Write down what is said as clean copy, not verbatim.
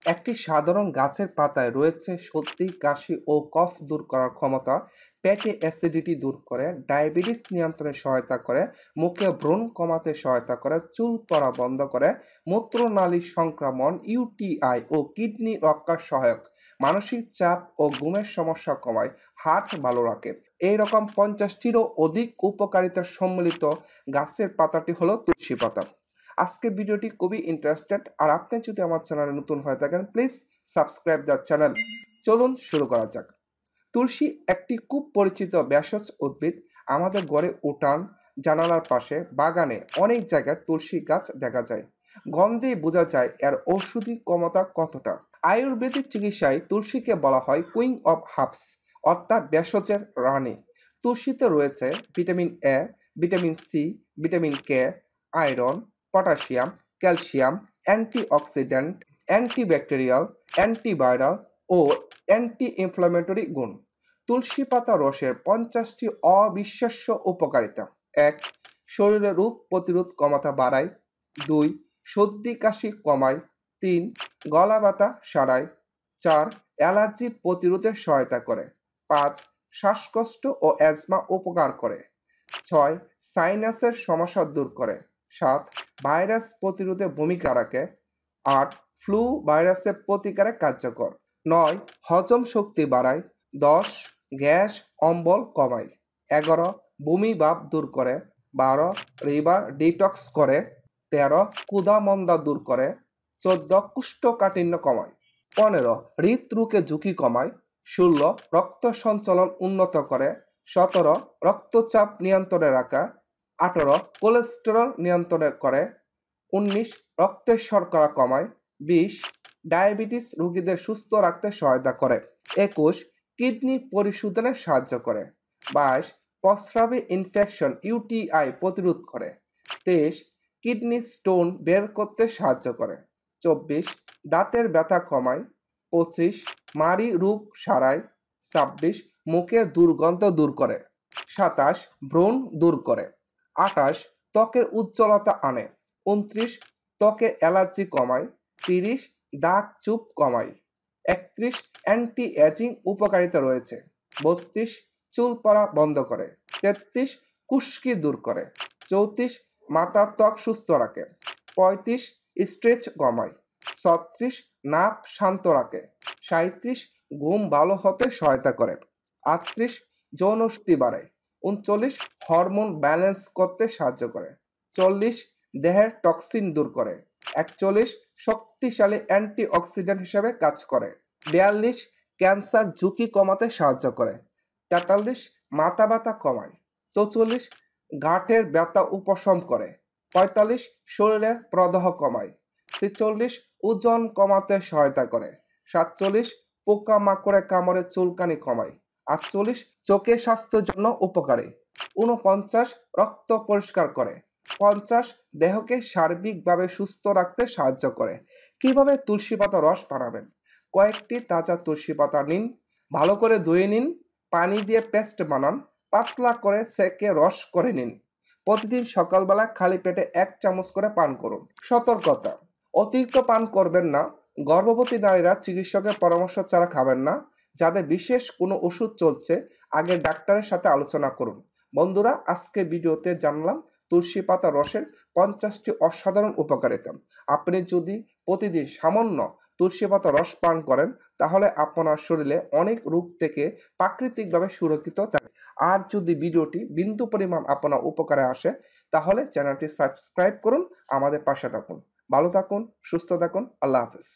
একটি সাধারণ গাছের পাতায় রয়েছে সর্দি, কাশি ও কফ দূর করার ক্ষমতা, পেটে অ্যাসিডিটি দূর করে, ডায়াবেটিস নিয়ন্ত্রণে সহায়তা করে, মুখে ব্রণ কমাতে সহায়তা করে, চুল পড়া বন্ধ করে, মূত্রনালীর সংক্রমণ, ইউটিআই ও কিডনি রক্ষার সহায়ক, মানসিক চাপ ও ঘুমের সমস্যা কমায়, হার্ট ভালো রাখে। এইরকম 50টিরও অধিক উপকারিতা সম্মিলিত গাছের পাতাটি হলো তুলসী পাতা। আজকের ভিডিওটি খুবই ইন্টারেস্টেড, আর আপনি যদি আমার চ্যানেলে নতুন হয়ে থাকেন প্লিজ সাবস্ক্রাইব দ্য চ্যানেল। চলুন শুরু করা যাক। তুলসী একটি খুব পরিচিত ভেষজ উদ্ভিদ। আমাদের ঘরে উঠান, জানালার পাশে, বাগানে অনেক জায়গায় তুলসী গাছ দেখা যায়। গন্ধে বোঝা যায় এর ঔষধি ক্ষমতা কতটা। আয়ুর্বেদিক চিকিৎসায় তুলসীকে বলা হয় কুইন অফ হার্বস, অর্থাৎ ভেষজের রানী। তুলসীতে রয়েছে vitamin A, vitamin C, vitamin K, iron, potassium, calcium, antioxidant, antibacterial, antiviral ও অ্যান্টি ইনফ্ল্যামেটরি গুণ। তুলসী পাতা রসের 50টি অবিশ্বাস্য উপকারিতা। ১. শরীরে রোগ প্রতিরোধ ক্ষমতা বাড়ায়। ২. সর্দি কাশি কমায়। ৩. গলা ব্যথা সারায়। ৪. অ্যালার্জি প্রতিরোধে সহায়তা করে। ৫. শ্বাসকষ্ট ও অ্যাজমা উপকার করে। ৬. সাইনাসের সমস্যা দূর করে। ৭. ভাইরাস প্রতিরোধে ভূমিকা রাখে। ৮. ফ্লু ভাইরাসের প্রতিকারে কার্যকর। ৯. হজম শক্তি বাড়ায়। ১০. গ্যাস অম্বল কমায়। ১১. বমি ভাব দূর করে। ১২. লিভার ডিটক্স করে। ১৩. ক্ষুধা-মন্দা দূর করে। ১৪. কোষ্ঠকাঠিন্য কমায়। ১৫. হৃদরোগে ঝুঁকি কমায়। ১৬. রক্ত সঞ্চালন উন্নত করে। ১৭. রক্তচাপ নিয়ন্ত্রণে রাখা। ১৮. কোলেস্টেরল নিয়ন্ত্রণে করে। ১৯. রক্তের শর্করা কমায়। ২০. ডায়াবেটিস রোগীদের সুস্থ রাখতে সহায়তা করে। ২১. কিডনি পরিশোধনে সাহায্য করে। ২২. প্রস্রাবে ইনফেকশন ইউটিআই প্রতিরোধ করে। ২৩. কিডনি স্টোন বের করতে সাহায্য করে। ২৪. দাঁতের ব্যথা কমায়। ২৫. মাড়ি রোগ সারায়। ২৬. মুখের দুর্গন্ধ দূর করে। ২৭. ব্রণ দূর করে। ২৮. ত্বকের উজ্জ্বলতা আনে। ২৯. ত্বকের অ্যালার্জি কমায়। ৩০. দাগ চুপ কমায়। ৩১. অ্যান্টি এজিং উপকারিতা রয়েছে। ৩২. চুল পড়া বন্ধ করে। ৩৩. খুশকি দূর করে। ৩৪. মাথার ত্বক সুস্থ রাখে। ৩৫. স্ট্রেস কমায়। ৩৬. নার্ভ শান্ত রাখে। ৩৭. ঘুম ভালো হতে সহায়তা করে। ৩৮. যৌন শক্তি বাড়ায়। ৩৯. হরমোন ব্যালেন্স করতে সাহায্য করে। ৪০. দেহের টক্সিন দূর করে। ৪১. শক্তিশালী অ্যান্টিঅক্সিডেন্ট হিসেবে কাজ করে। ৪২. ক্যান্সার ঝুঁকি কমাতে সাহায্য করে। ৪৩. মাথা ব্যথা কমায়। ৪৪. গাঁটের ব্যথা উপশম করে। ৪৫. শরীরে প্রদাহ কমায়। ৪৬. ওজন কমাতে সহায়তা করে। ৪৭. পোকামাকড়ে কামড়ে চুলকানি কমায়। ৪৮. চোখের স্বাস্থ্যের জন্য উপকারী। ৪৯. রক্ত পরিষ্কার করে। ৫০. দেহকে সার্বিকভাবে সুস্থ রাখতে সাহায্য করে। কিভাবে তুলসী পাতা রস বানাবেন? কয়েকটি তাজা তুলসী পাতা নিন, ভালো করে ধুয়ে নিন, পানি দিয়ে পেস্ট বানান, পাতলা করে সেঁকে রস করে নিন। প্রতিদিন সকালবেলা খালি পেটে ১ চামচ করে পান করুন। সতর্কতা: অতিরিক্ত পান করবেন না। গর্ভবতী নারীরা চিকিৎসকের পরামর্শ ছাড়া খাবেন না। যাদের বিশেষ কোনো ওষুধ চলছে, আগে ডাক্তারের সাথে আলোচনা করুন। বন্ধুরা, আজকে ভিডিওতে জানলাম তুলসী পাতা রসের 50টি অসাধারণ উপকারিতা। আপনি যদি প্রতিদিন সামান্য তুলসী পাতা রস পান করেন, তাহলে আপনার শরীরে অনেক রোগ থেকে প্রাকৃতিকভাবে সুরক্ষিত থাকে। আর যদি ভিডিওটি বিন্দু পরিমাণ আপনার উপকারে আসে, তাহলে চ্যানেলটি সাবস্ক্রাইব করুন, আমাদের পাশে থাকুন। ভালো থাকুন, সুস্থ থাকুন। আল্লাহ হাফেজ।